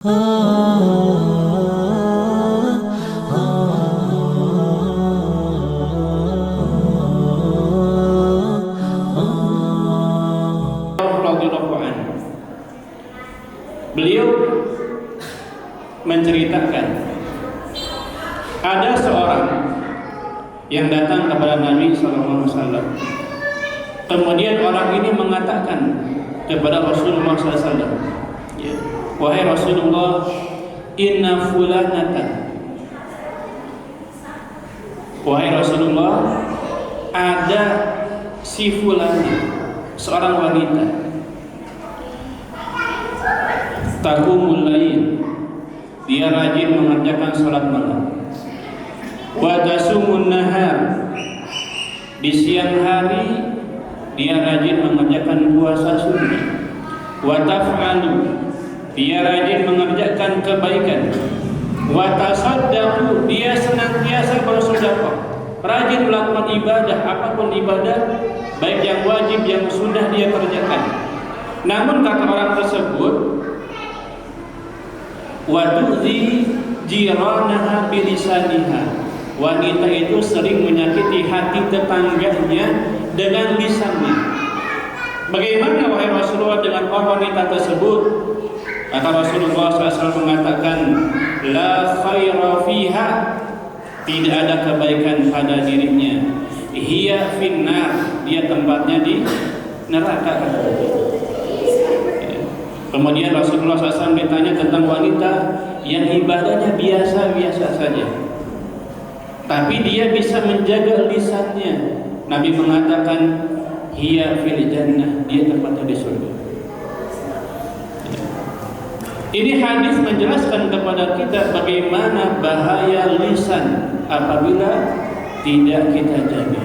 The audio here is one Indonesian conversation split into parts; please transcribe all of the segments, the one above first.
Beliau menceritakan ada seorang yang datang kepada Nabi SAW. Kemudian orang ini mengatakan kepada Rasulullah SAW, wahai Rasulullah, inna fulanatan, wahai Rasulullah, ada si fulani, seorang wanita, taqumul lail, dia rajin mengerjakan salat malam, wa tasumun nahar, di siang hari dia rajin mengerjakan puasa sunnah, wa taf'alu, dia rajin mengerjakan kebaikan, wa tasaddaqu, dia senantiasa bersedekah, rajin melakukan ibadah, apapun ibadah, baik yang wajib yang sunnah dia kerjakan. Namun kata orang tersebut, wa tu'zi jiranaha bilisaniha, wanita itu sering menyakiti hati tetangganya dengan lisannya. Bagaimana wahai Rasulullah dengan wanita tersebut? Maka Rasulullah SAW mengatakan, la khaira fiha, tidak ada kebaikan pada dirinya, hiya finnar, dia tempatnya di neraka. Kemudian Rasulullah SAW ditanya tentang wanita yang ibadahnya biasa-biasa saja, tapi dia bisa menjaga lisannya. Nabi mengatakan, hiya fil jannah, dia tempatnya di surga. Ini hadis menjelaskan kepada kita bagaimana bahaya lisan apabila tidak kita jaga.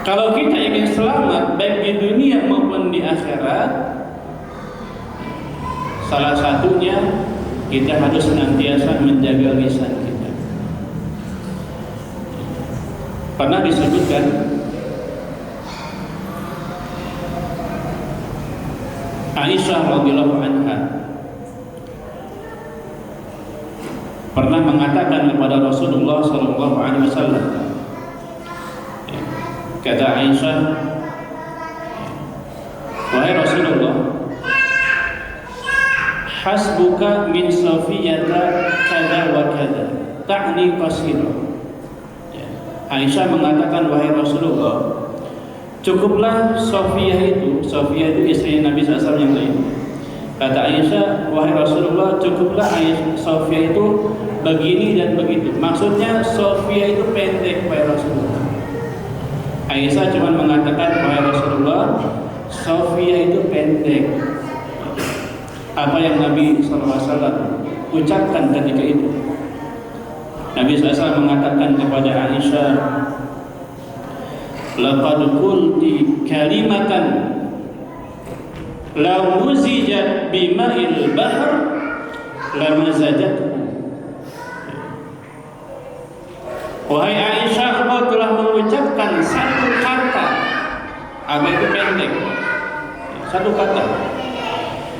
Kalau kita ingin selamat baik di dunia maupun di akhirat, salah satunya kita harus senantiasa menjaga lisan kita. Pernah disebutkan Aisyah radhiyallahu anha pernah mengatakan kepada Rasulullah sallallahu alaihi wasallam, kata Aisyah, wahai Rasulullah, hasbuka min Safiyata kada wa kada, ta'ni qasira. Aisyah mengatakan, wahai Rasulullah, cukuplah Safiyah itu istri Nabi SAW yang lain. Kata Aisyah, wahai Rasulullah, cukuplah Safiyah itu begini dan begitu. Maksudnya Safiyah itu pendek, wahai Rasulullah. Aisyah cuma mengatakan, wahai Rasulullah, Safiyah itu pendek. Apa yang Nabi SAW ucapkan ketika itu? Nabi SAW mengatakan kepada Aisyah, laqad qulti kalimatan law muzijat bima'il bahr lamazajathu. Wahai Aisyah, engkau telah mengucapkan satu kata, apa itu pendek, satu kata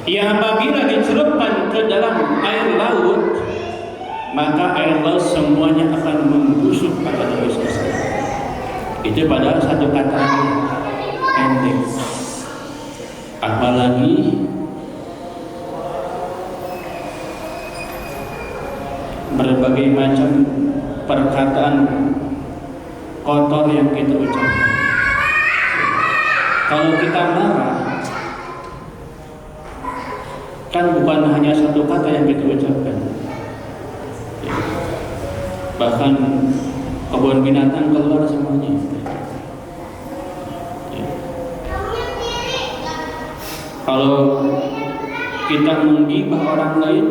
yang apabila dicelupkan ke dalam air laut, maka air laut semuanya akan membusuk pada Nabi SAW. Itu padahal satu kata pendek. Apalagi berbagai macam perkataan kotor yang kita ucapkan. Kalau kita marah, kan bukan hanya satu kata yang kita ucapkan, bahkan kebun binatang keluar semuanya. Kalau kita menggibah orang lain,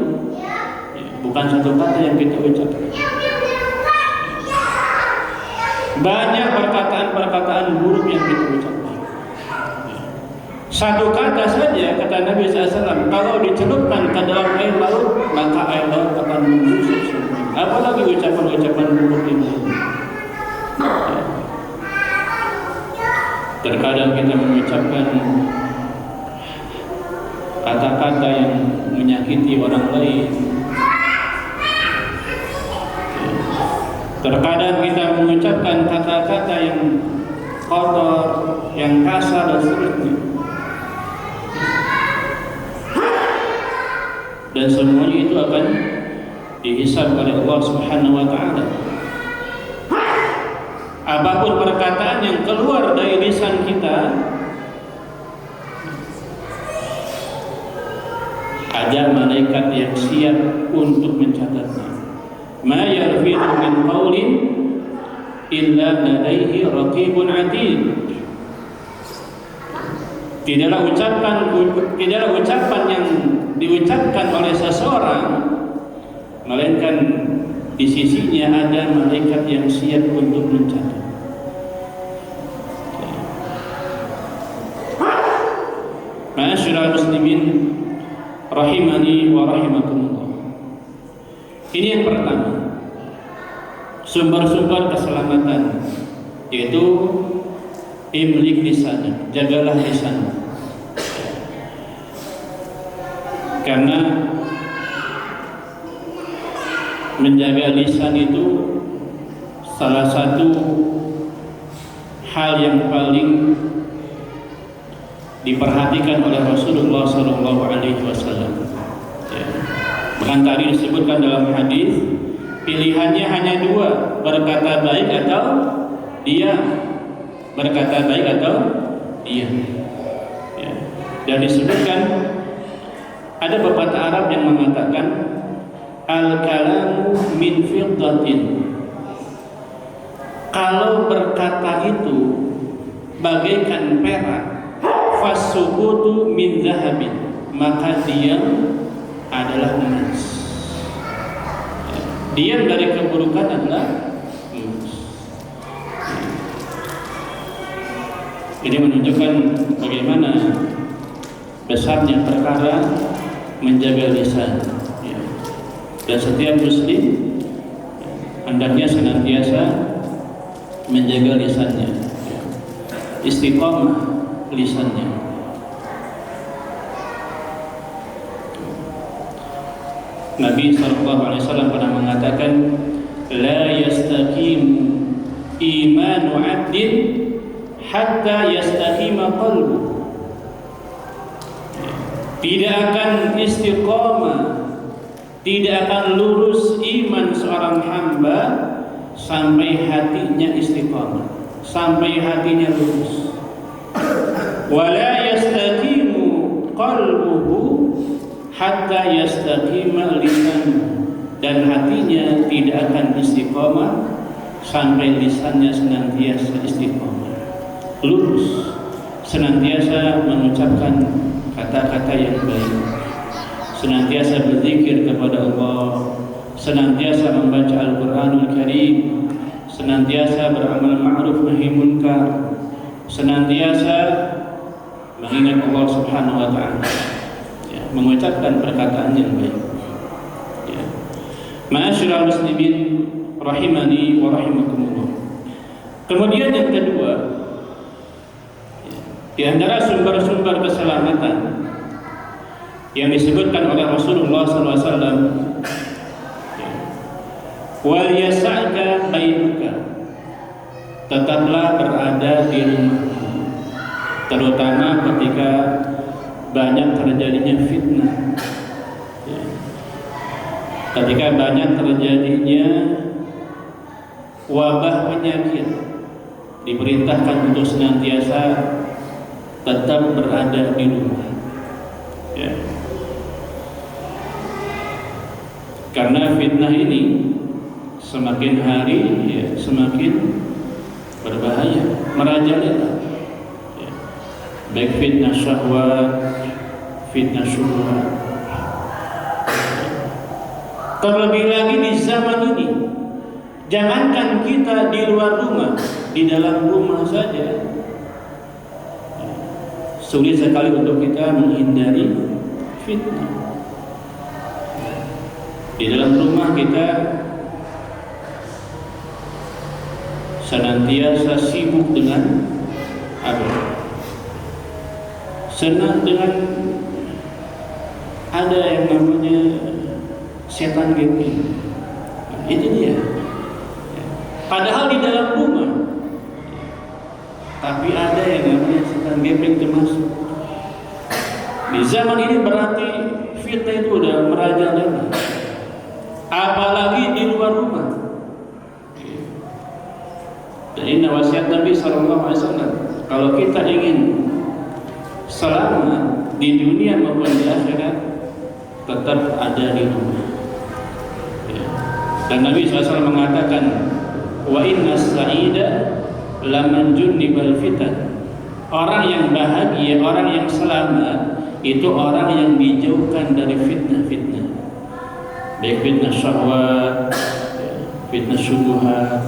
bukan satu kata yang kita ucapkan, banyak perkataan-perkataan buruk yang kita ucapkan. Satu kata saja, kata Nabi SAW, kalau dicelupkan ke dalam air laut, maka air laut akan membusuk semuanya. Apalagi ucapan-ucapan buruk ini. Terkadang kita mengucapkan kata-kata kata-kata yang menyakiti orang lain. Terkadang kita mengucapkan kata-kata yang kotor, yang kasar dan seterusnya. Dan semuanya itu akan dihisab oleh Allah Subhanahu wa taala. Apapun perkataan yang keluar dari lisan kita, ada malaikat yang siap untuk mencatatnya. Ma yalfidu min qawlin illa ladaihi raqibun atid. Tidaklah ucapan yang diucapkan oleh seseorang, melainkan di sisinya ada malaikat yang siap untuk mencatat. Ma'asyiral muslimin rahimani wa rahimakumullah. Ini yang pertama, sumber-sumber keselamatan, yaitu imlik lisan, jagalah lisan. Karena menjaga lisan itu salah satu hal yang paling diperhatikan oleh Rasulullah SAW. Bahkan tadi disebutkan dalam hadis, pilihannya hanya dua, berkata baik atau diam. Berkata baik atau diam. Dan disebutkan ada pepatah Arab yang mengatakan al-kalamu min fiddatin. Kalau berkata itu bagaikan perak, fasukutu min zahabin, maka diam adalah emas. Diam dari keburukan adalah emas. Ini menunjukkan bagaimana besarnya perkara menjaga lisan. Dan setiap muslim hendaknya senantiasa menjaga lisannya, istiqamah lisannya. Nabi SAW pernah mengatakan, la yastaqimu imanu 'abdin hatta yastaqima qalbu. Tidak akan istiqamah, tidak akan lurus iman seorang hamba sampai hatinya istiqamah, sampai hatinya lurus. Wala yastaqimu qalbuhu hatta yastaqima lisanuhu, dan hatinya tidak akan istiqamah sampai lisannya senantiasa istiqamah, lurus, senantiasa mengucapkan kata-kata yang baik, senantiasa berzikir kepada Allah, senantiasa membaca Al-Qur'anul Karim, senantiasa beramal ma'ruf nahi munkar, senantiasa mengingat Allah Subhanahu wa taala, mengucapkan perkataan yang baik. Ma'asyiral muslimin rahimani wa rahimakumullah. Kemudian yang kedua, di antara sumber-sumber keselamatan yang disebutkan oleh Rasulullah SAW, wal yas'aka baituka, tetaplah berada di rumah, terutama ketika banyak terjadinya fitnah, ketika banyak terjadinya wabah penyakit, diperintahkan untuk senantiasa tetap berada di rumah. Karena fitnah ini semakin hari semakin berbahaya, merajalela. Baik fitnah syahwat, fitnah syubhat. Terlebih lagi di zaman ini, jangankan kita di luar rumah, di dalam rumah saja sulit sekali untuk kita menghindari fitnah. Di dalam rumah kita senantiasa sibuk dengan apa? Senang dengan ada yang namanya setan gambling. Itu dia. Padahal di dalam rumah, tapi ada yang namanya setan gambling termasuk. Di zaman ini berarti fitnah itu udah merajalela, apalagi di luar rumah. Dan ini wasiat Nabi SAW, kalau kita ingin selamat di dunia maupun di akhirat, tetap ada di rumah. Dan Nabi SAW mengatakan, wa inna sa'ida laman junnibal fitan. Orang yang bahagia, orang yang selamat, itu orang yang dijauhkan dari fitnah-fitnah, baik fitnah syahwat, fitnah syubhat.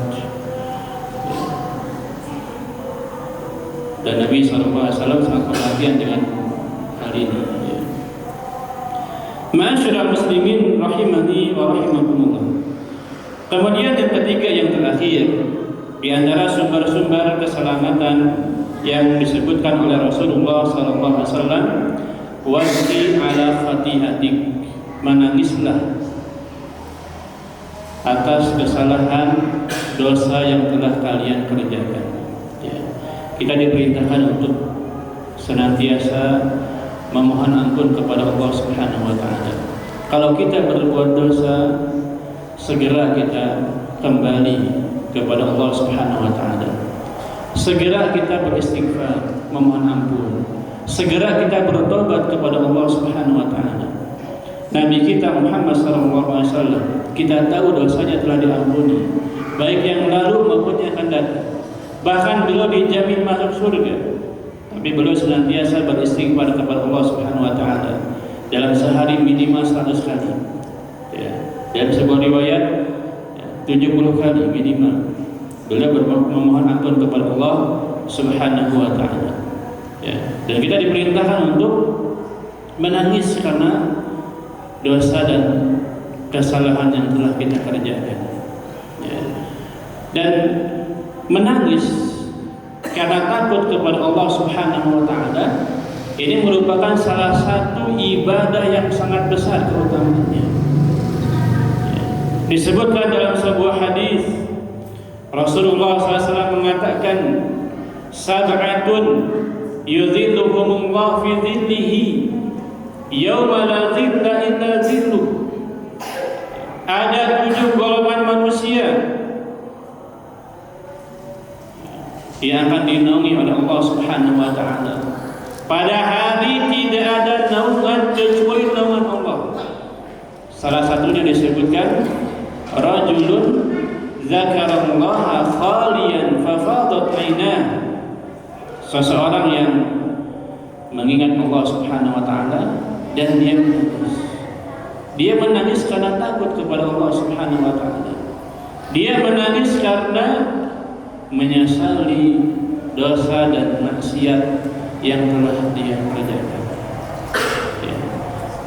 Dan Nabi SAW sangat perhatian dengan hal ini. Ma'asyiral muslimin rahimani wa rahimakumullah. Kemudian yang ketiga, yang terakhir, di antara sumber-sumber keselamatan yang disebutkan oleh Rasulullah SAW, wasfi ala khati'atik, menangislah atas kesalahan dosa yang telah kalian kerjakan. Kita diperintahkan untuk senantiasa memohon ampun kepada Allah Subhanahu wa taala. Kalau kita berbuat dosa, segera kita kembali kepada Allah Subhanahu wa taala. Segera kita beristighfar, memohon ampun. Segera kita bertobat kepada Allah Subhanahu wa taala. Nabi kita Muhammad sallallahu alaihi wasallam, kita tahu dosanya telah diampuni, baik yang lalu maupun yang akan datang. Bahkan beliau dijamin masuk surga, tapi beliau senantiasa beristighfar kepada Allah Subhanahu wa taala dalam sehari minimal 100 kali. Dalam sebuah riwayat 70 kali minimal beliau memohon ampun kepada Allah Subhanahu wa taala. Dan kita diperintahkan untuk menangis karena dosa dan kesalahan yang telah kita kerjakan. Dan menangis karena takut kepada Allah Subhanahu wa taala ini merupakan salah satu ibadah yang sangat besar keutamaannya. Disebutkan dalam sebuah hadis, Rasulullah SAW mengatakan, sab'atun yudhilluhumullah fi dhillihi yawma la dhilla illa dhilluh. Ada 7 golongan manusia yang akan dinaungi oleh Allah Subhanahu wa taala. Pada hari tidak ada naungan kecuali naungan Allah. Salah satunya disebutkan rajulun dzakarallaha khaliyan fafadat ainah. Seseorang yang mengingat Allah Subhanahu wa taala dan dia menangis. Dia menangis karena takut kepada Allah Subhanahu wa taala. Dia menangis karena menyesali dosa dan maksiat yang telah dia kerjakan.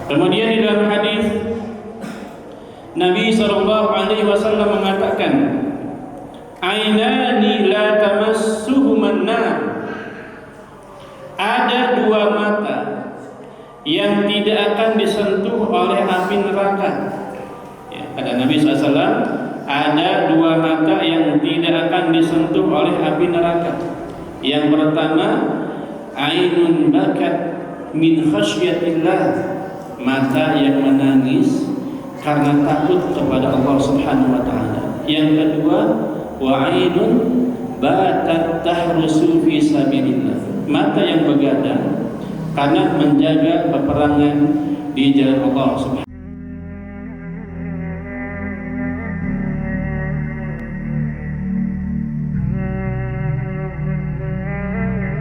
Kemudian di dalam hadis Nabi SAW mengatakan, ainani la tamassuhuman nar. Ada 2 mata yang tidak akan disentuh oleh api neraka. Kata Nabi SAW, ada 2 mata yang tidak akan disentuh oleh api neraka. Yang pertama, ainun bakat min khasyatillah, mata yang menangis karena takut kepada Allah Subhanahu wa taala. Yang kedua, wa ainun batat tahrusu fi sabilillah, mata yang begadang karena menjaga peperangan di jalan Allah Subhanahu